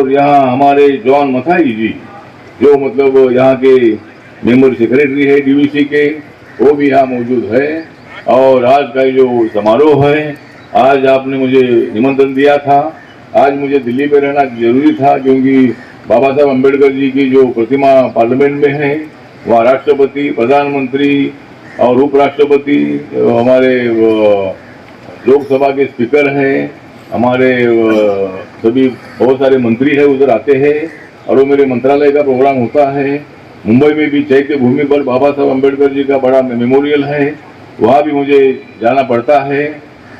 और यहाँ हमारे जॉन मथाई जी जो मतलब यहाँ के मेंबर सेक्रेटरी है डीवीसी के, वो भी यहाँ मौजूद है। और आज का जो समारोह है, आज आपने मुझे निमंत्रण दिया था। आज मुझे दिल्ली में रहना जरूरी था क्योंकि बाबा साहब अम्बेडकर जी की जो प्रतिमा पार्लियामेंट में है, वहाँ राष्ट्रपति, प्रधानमंत्री और उपराष्ट्रपति, हमारे लोकसभा के स्पीकर हैं, हमारे सभी बहुत सारे मंत्री हैं उधर आते हैं और वो मेरे मंत्रालय का प्रोग्राम होता है। मुंबई में भी चैत्य भूमि पर बाबा साहब अम्बेडकर जी का बड़ा मेमोरियल है, वहाँ भी मुझे जाना पड़ता है।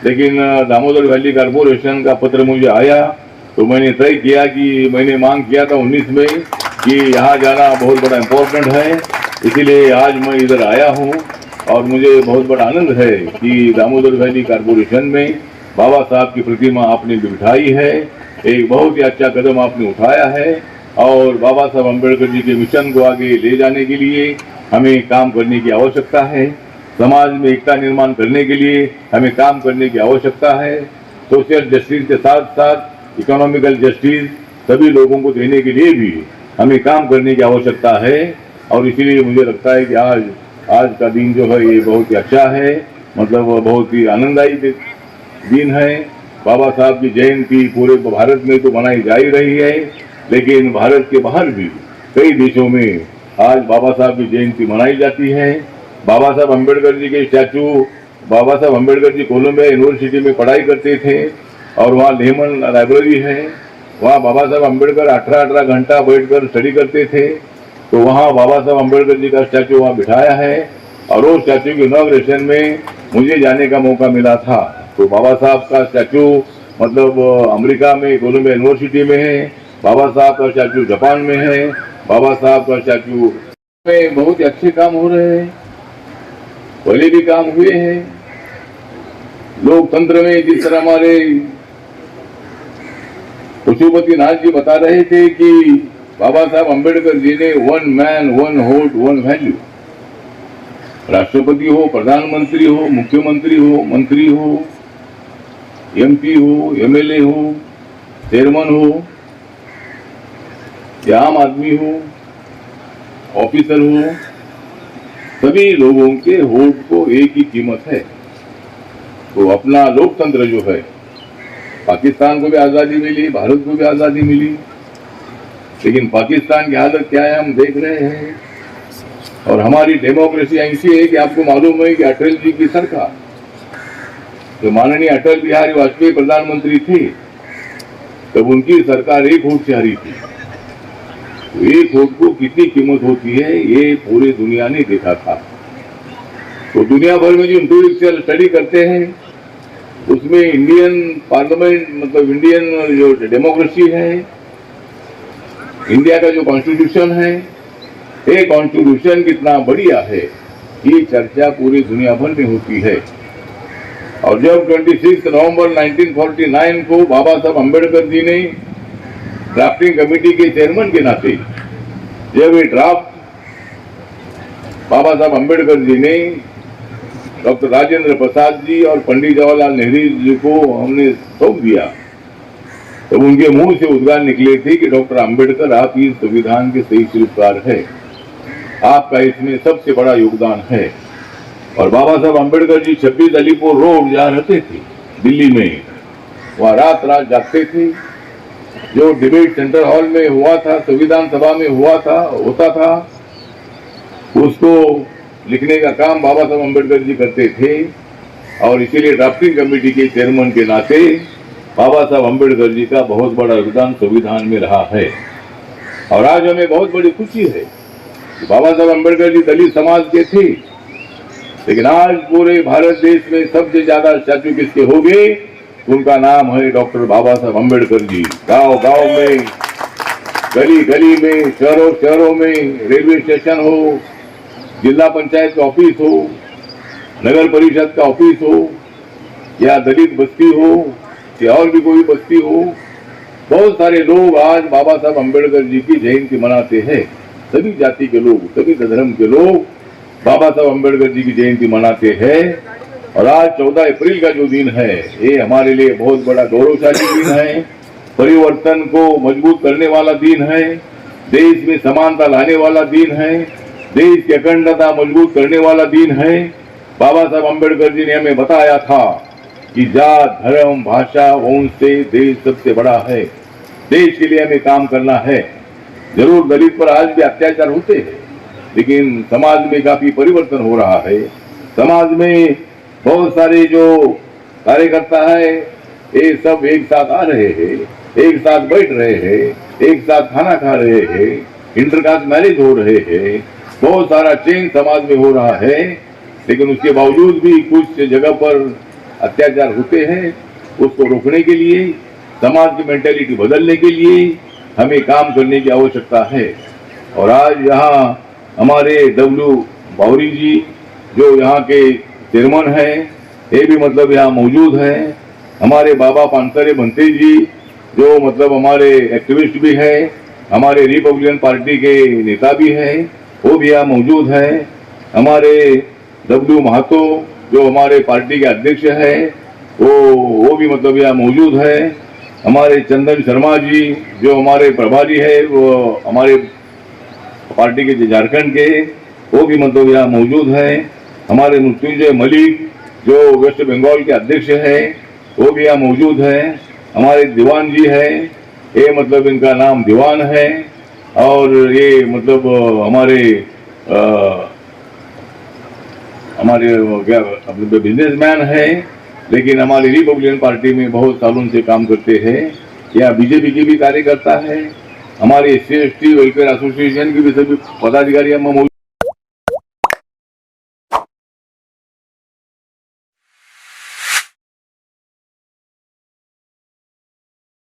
लेकिन दामोदर वैली कारपोरेशन का पत्र मुझे आया तो मैंने तय किया कि मैंने मांग किया था 19 में कि यहाँ जाना बहुत बड़ा इम्पोर्टेंट है, इसीलिए आज मैं इधर आया हूँ। और मुझे बहुत बड़ा आनंद है कि दामोदर वैली कारपोरेशन में बाबा साहब की प्रतिमा आपने बिठाई है, एक बहुत ही अच्छा कदम आपने उठाया है। और बाबा साहब अम्बेडकर जी के मिशन को आगे ले जाने के लिए हमें काम करने की आवश्यकता है। समाज में एकता निर्माण करने के लिए हमें काम करने की आवश्यकता है। सोशल जस्टिस के साथ साथ इकोनॉमिकल जस्टिस सभी लोगों को देने के लिए भी हमें काम करने की आवश्यकता है। और इसीलिए मुझे लगता है कि आज का दिन जो है ये बहुत ही अच्छा है, मतलब बहुत ही आनंददायी दिन है। बाबा साहब की जयंती पूरे भारत में तो मनाई जा ही रही है, लेकिन भारत के बाहर भी कई देशों में आज बाबा साहब की जयंती मनाई जाती है। बाबा साहब अम्बेडकर जी के स्टैचू, बाबा साहब अम्बेडकर जी कोलंबिया यूनिवर्सिटी में पढ़ाई करते थे और वहाँ लेमन लाइब्रेरी है, वहाँ बाबा साहब अम्बेडकर 18-18 घंटा बैठकर स्टडी करते थे। तो वहाँ बाबा साहब अम्बेडकर जी का स्टैचू वहाँ बिठाया है और वो स्टैचू के इनॉग्रेशन में मुझे जाने का मौका मिला था। तो बाबा साहब का स्टैचू मतलब अमेरिका में कोलंबिया यूनिवर्सिटी में है, बाबा साहब का स्टैचू जापान में है, बाबा साहब का स्टैचू में बहुत ही अच्छे काम हो रहे हैं, पहले भी काम हुए हैं। लोकतंत्र में जिस तरह हमारे पशुपति नाथ जी बता रहे थे कि बाबा साहब अम्बेडकर जी ने 1 मैन 1 वोट 1 वैल्यू, राष्ट्रपति हो, प्रधानमंत्री हो, मुख्यमंत्री हो, मंत्री हो, एमपी हो, एमएलए हो, चेयरमैन हो या आम आदमी हो, ऑफिसर हो, सभी लोगों के वोट को एक ही कीमत है। तो अपना लोकतंत्र जो है, पाकिस्तान को भी आजादी मिली, भारत को भी आजादी मिली, लेकिन पाकिस्तान की हालत क्या है हम देख रहे हैं। और हमारी डेमोक्रेसी ऐसी है कि आपको मालूम है कि अटल जी की सरकार, जो माननीय अटल बिहारी वाजपेयी प्रधानमंत्री थे, तब उनकी सरकार एक वोट से हारी थी। तो एक वोट को कितनी कीमत होती है ये पूरी दुनिया ने देखा था। तो दुनिया भर में जो इंटेलेक्चुअल स्टडी करते हैं उसमें इंडियन पार्लियामेंट मतलब इंडियन जो डेमोक्रेसी है, इंडिया का जो कॉन्स्टिट्यूशन है, ये कॉन्स्टिट्यूशन कितना बढ़िया है ये चर्चा पूरी दुनिया भर में होती है। और जब 26 नवंबर 1949 को बाबा साहब अम्बेडकर जी ने ड्राफ्टिंग कमेटी के चेयरमैन के नाते जब ये ड्राफ्ट बाबा साहब अम्बेडकर जी ने डॉक्टर राजेंद्र प्रसाद जी और पंडित जवाहरलाल नेहरू जी को हमने सौंप दिया, तब उनके मुंह से उद्गार निकले थे कि डॉक्टर अम्बेडकर आप इस संविधान के सही शिल्पकार है, आपका इसमें सबसे बड़ा योगदान है। और बाबा साहब अम्बेडकर जी 26 अलीपुर रोड जहाँ रहते थे दिल्ली में, वहाँ रात रात जागते थे। जो डिबेट सेंटर हॉल में हुआ था, संविधान सभा में होता था, उसको लिखने का काम बाबा साहब अम्बेडकर जी करते थे। और इसीलिए ड्राफ्टिंग कमेटी के चेयरमैन के नाते बाबा साहब अम्बेडकर जी का बहुत बड़ा योगदान संविधान में रहा है। और आज हमें बहुत बड़ी खुशी है कि बाबा साहब अम्बेडकर जी दलित समाज के थे, लेकिन आज पूरे भारत देश में सबसे ज्यादा स्टैचू किसके हो गए, उनका नाम है डॉक्टर बाबा साहब अम्बेडकर जी। गांव गांव में, गली गली में, शहरों शहरों में, रेलवे स्टेशन हो, जिला पंचायत का ऑफिस हो, नगर परिषद का ऑफिस हो, या दलित बस्ती हो या और भी कोई बस्ती हो, बहुत सारे लोग आज बाबा साहब अम्बेडकर जी की जयंती मनाते हैं। सभी जाति के लोग, सभी धर्म के लोग बाबा साहब अम्बेडकर जी की जयंती मनाते हैं। और आज 14 अप्रैल का जो दिन है, ये हमारे लिए बहुत बड़ा गौरवशाली दिन है। परिवर्तन को मजबूत करने वाला दिन है, देश में समानता लाने वाला दिन है, देश की अखंडता मजबूत करने वाला दिन है। बाबा साहब अम्बेडकर जी ने हमें बताया था कि जात, धर्म, भाषा, वंश से देश सबसे बड़ा है। देश के लिए हमें काम करना है। जरूर दलित पर आज भी अत्याचार होते हैं, लेकिन समाज में काफी परिवर्तन हो रहा है। समाज में बहुत सारे जो कार्यकर्ता है, ये सब एक साथ आ रहे हैं, एक साथ बैठ रहे हैं, एक साथ खाना खा रहे हैं, इंटरकास्ट मैरिज हो रहे हैं, बहुत सारा चेंज समाज में हो रहा है। लेकिन उसके बावजूद भी कुछ जगह पर अत्याचार होते हैं। उसको रोकने के लिए, समाज की मेंटेलिटी बदलने के लिए हमें काम करने की आवश्यकता है। और आज यहाँ हमारे डब्ल्यू बावरी जी जो यहाँ के चेयरमैन हैं, ये भी मतलब यहाँ मौजूद हैं। हमारे बाबा पानसरे बनते जी जो मतलब हमारे एक्टिविस्ट भी हैं, हमारे रिपब्लिकन पार्टी के नेता भी हैं, वो भी यहाँ मौजूद हैं। हमारे डब्ल्यू महतो जो हमारे पार्टी के अध्यक्ष हैं, वो भी मतलब यहाँ मौजूद है। हमारे चंदन शर्मा जी जो हमारे प्रभारी है, वो हमारे पार्टी के झारखंड के, वो भी मतलब यहाँ मौजूद है। हमारे मृत्युंजय मलिक जो वेस्ट बंगाल के अध्यक्ष है, वो भी यहाँ मौजूद है। हमारे दीवान जी है, ये मतलब इनका नाम दीवान है, और ये मतलब हमारे बिजनेसमैन है, लेकिन हमारी रिपब्लिकन पार्टी में बहुत सालों से काम करते हैं। या बीजेपी की भी कार्यकर्ता है, हमारी SC ST वेलफेयर एसोसिएशन की भी सभी पदाधिकारी हम